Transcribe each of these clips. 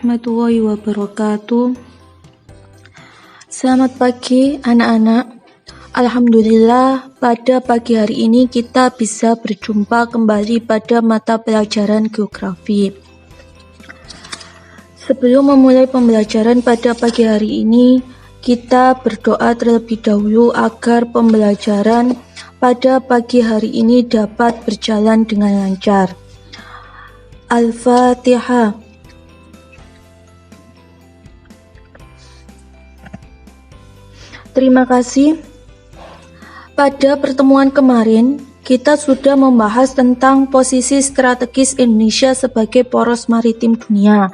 warahmatullahi wabarakatuh. Selamat pagi anak-anak. Alhamdulillah, pada pagi hari ini kita bisa berjumpa kembali pada mata pelajaran geografi. Sebelum memulai pembelajaran pada pagi hari ini, kita berdoa terlebih dahulu agar pembelajaran pada pagi hari ini dapat berjalan dengan lancar. Al-Fatihah. Terima kasih. Pada pertemuan kemarin, kita sudah membahas tentang posisi strategis Indonesia sebagai poros maritim dunia.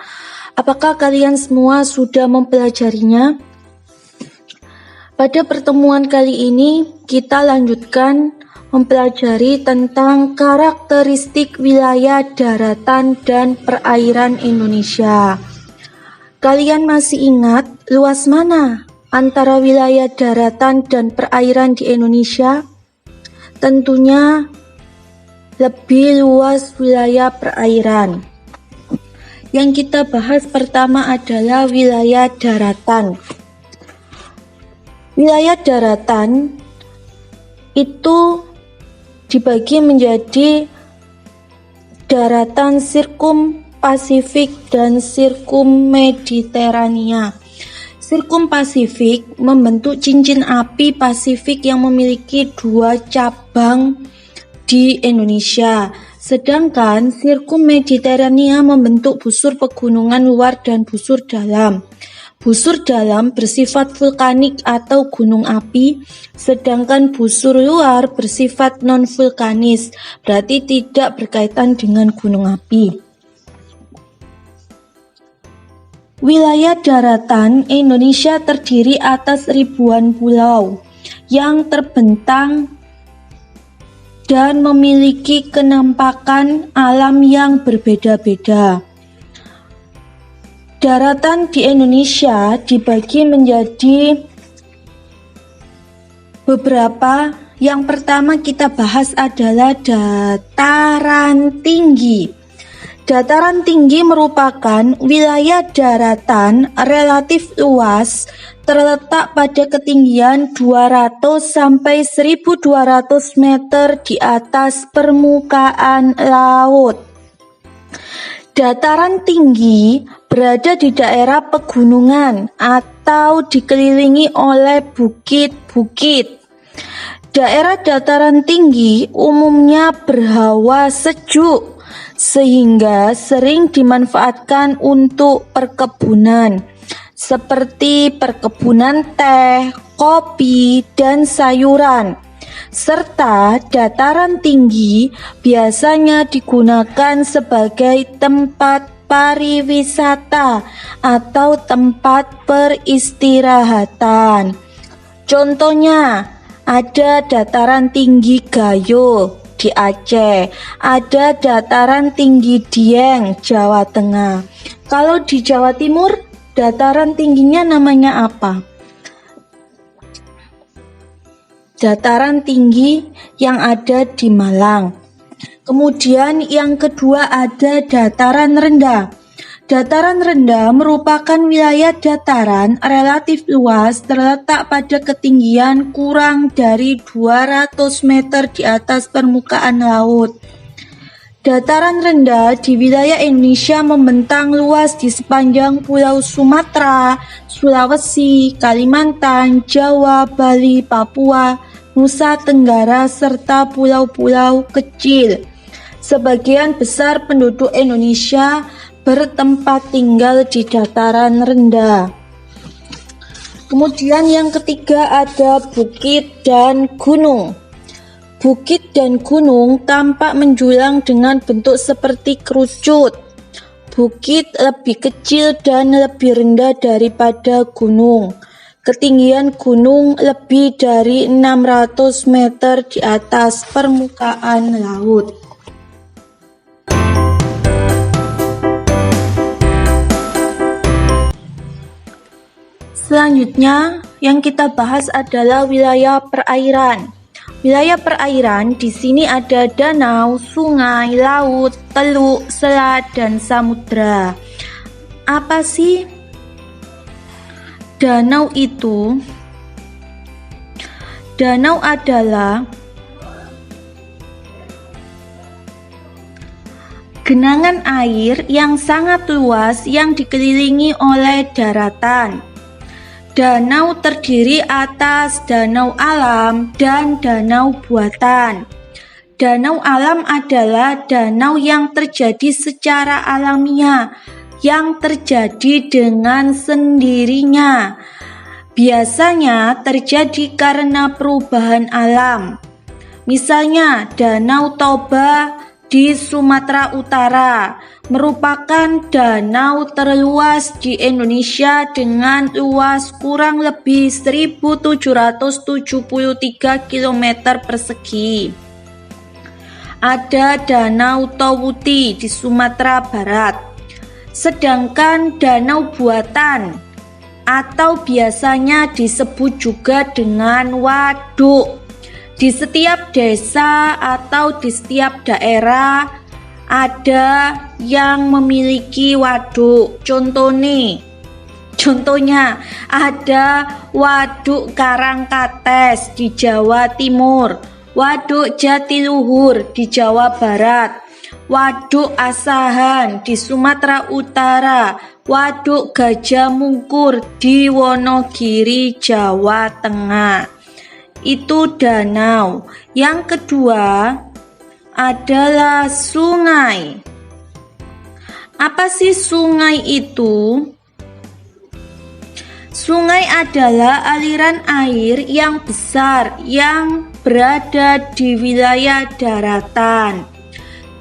Apakah kalian semua sudah mempelajarinya? Pada pertemuan kali ini, kita lanjutkan mempelajari tentang karakteristik wilayah daratan dan perairan Indonesia. Kalian masih ingat luas mana antara wilayah daratan dan perairan di Indonesia? Tentunya lebih luas wilayah perairan. Yang kita bahas pertama adalah wilayah daratan. Wilayah daratan itu dibagi menjadi daratan sirkum Pasifik dan sirkum Mediterania. Sirkum Pasifik membentuk cincin api Pasifik yang memiliki 2 cabang di Indonesia. Sedangkan sirkum Mediterania membentuk busur pegunungan luar dan busur dalam. Busur dalam bersifat vulkanik atau gunung api, sedangkan busur luar bersifat non-vulkanis, berarti tidak berkaitan dengan gunung api. Wilayah daratan Indonesia terdiri atas ribuan pulau yang terbentang dan memiliki kenampakan alam yang berbeda-beda. Daratan di Indonesia dibagi menjadi beberapa. Yang pertama kita bahas adalah dataran tinggi. Dataran tinggi merupakan wilayah daratan relatif luas terletak pada ketinggian 200 sampai 1200 meter di atas permukaan laut. Dataran tinggi berada di daerah pegunungan atau dikelilingi oleh bukit-bukit. Daerah dataran tinggi umumnya berhawa sejuk, sehingga sering dimanfaatkan untuk perkebunan, seperti perkebunan teh, kopi, dan sayuran. Serta dataran tinggi biasanya digunakan sebagai tempat pariwisata atau tempat peristirahatan. Contohnya, ada dataran tinggi Gayo di Aceh, ada dataran tinggi Dieng, Jawa Tengah. Kalau di Jawa Timur, dataran tingginya namanya apa? Dataran tinggi yang ada di Malang. Kemudian yang kedua ada dataran rendah. Dataran rendah merupakan wilayah dataran relatif luas terletak pada ketinggian kurang dari 200 meter di atas permukaan laut. Dataran rendah di wilayah Indonesia membentang luas di sepanjang Pulau Sumatera, Sulawesi, Kalimantan, Jawa, Bali, Papua, Nusa Tenggara, serta pulau-pulau kecil. Sebagian besar penduduk Indonesia bertempat tinggal di dataran rendah. Kemudian yang ketiga ada bukit dan gunung. Bukit dan gunung tampak menjulang dengan bentuk seperti kerucut. Bukit lebih kecil dan lebih rendah daripada gunung. Ketinggian gunung lebih dari 600 meter di atas permukaan laut. Selanjutnya, yang kita bahas adalah wilayah perairan. Wilayah perairan di sini ada danau, sungai, laut, teluk, selat, dan samudra. Apa sih danau itu? Danau adalah genangan air yang sangat luas yang dikelilingi oleh daratan. Danau terdiri atas danau alam dan danau buatan. Danau alam adalah danau yang terjadi secara alamiah, yang terjadi dengan sendirinya. Biasanya terjadi karena perubahan alam. Misalnya, Danau Toba di Sumatera Utara merupakan danau terluas di Indonesia dengan luas kurang lebih 1.773 km persegi. Ada Danau Towuti di Sumatera Barat. Sedangkan danau buatan atau biasanya disebut juga dengan waduk. Di setiap desa atau di setiap daerah ada yang memiliki waduk. Contohnya ada Waduk Karangkates di Jawa Timur, Waduk Jatiluhur di Jawa Barat, Waduk Asahan di Sumatera Utara, Waduk Gajah Mungkur di Wonogiri, Jawa Tengah. Itu danau. Yang kedua adalah sungai. Apa sih sungai itu? Sungai adalah aliran air yang besar yang berada di wilayah daratan.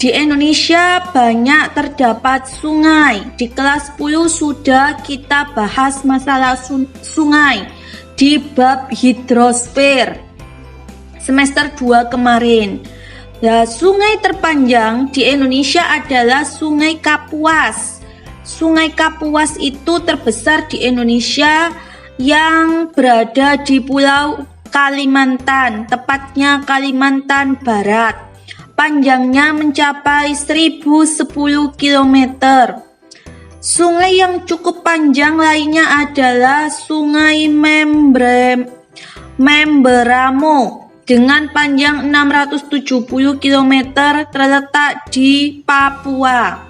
Di Indonesia banyak terdapat sungai. Di kelas 10 sudah kita bahas masalah sungai di bab hidrosfer semester 2 kemarin. Nah, sungai terpanjang di Indonesia adalah Sungai Kapuas. Sungai Kapuas itu terbesar di Indonesia yang berada di Pulau Kalimantan, tepatnya Kalimantan Barat. Panjangnya mencapai 1010 km. Sungai yang cukup panjang lainnya adalah Sungai Memberamo dengan panjang 670 km terletak di Papua.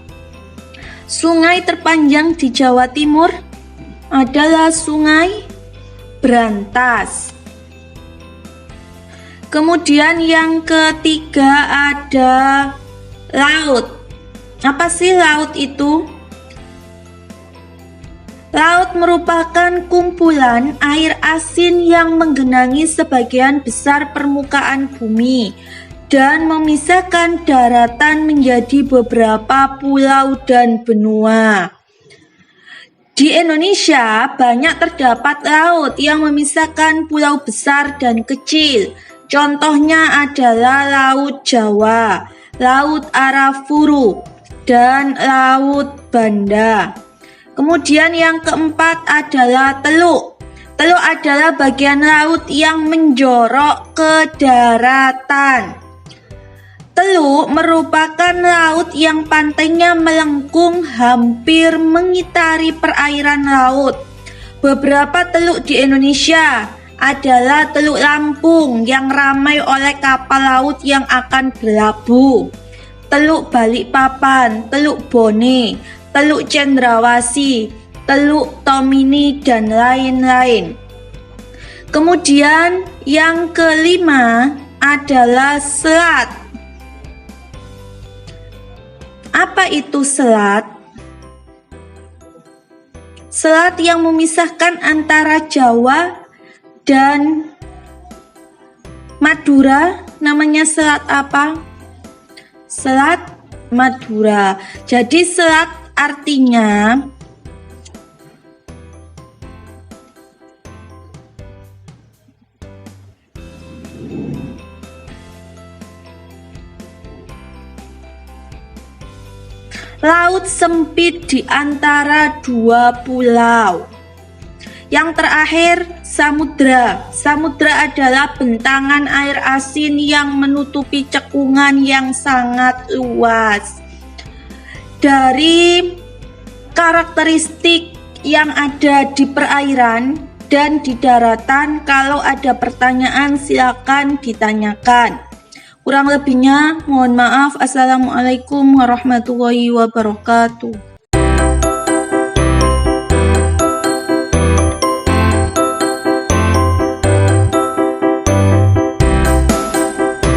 Sungai terpanjang di Jawa Timur adalah Sungai Brantas. Kemudian yang ketiga ada laut. Apa sih laut itu? Laut merupakan kumpulan air asin yang menggenangi sebagian besar permukaan bumi dan memisahkan daratan menjadi beberapa pulau dan benua. Di Indonesia banyak terdapat laut yang memisahkan pulau besar dan kecil. Contohnya adalah Laut Jawa, Laut Arafuru, dan Laut Banda. Kemudian yang keempat adalah teluk. Teluk adalah bagian laut yang menjorok ke daratan. Teluk merupakan laut yang pantainya melengkung hampir mengitari perairan laut. Beberapa teluk di Indonesia adalah Teluk Lampung yang ramai oleh kapal laut yang akan berlabuh, Teluk Balikpapan, Teluk Bone, Teluk Cendrawasih, Teluk Tomini, dan lain-lain. Kemudian yang kelima adalah selat. Apa itu selat? Selat yang memisahkan antara Jawa dan Madura, namanya selat apa? Selat Madura. Jadi selat artinya laut sempit di antara dua pulau. Yang terakhir, samudra. Samudra adalah bentangan air asin yang menutupi cekungan yang sangat luas. Dari karakteristik yang ada di perairan dan di daratan. Kalau ada pertanyaan silakan ditanyakan. Kurang lebihnya mohon maaf. Assalamualaikum warahmatullahi wabarakatuh.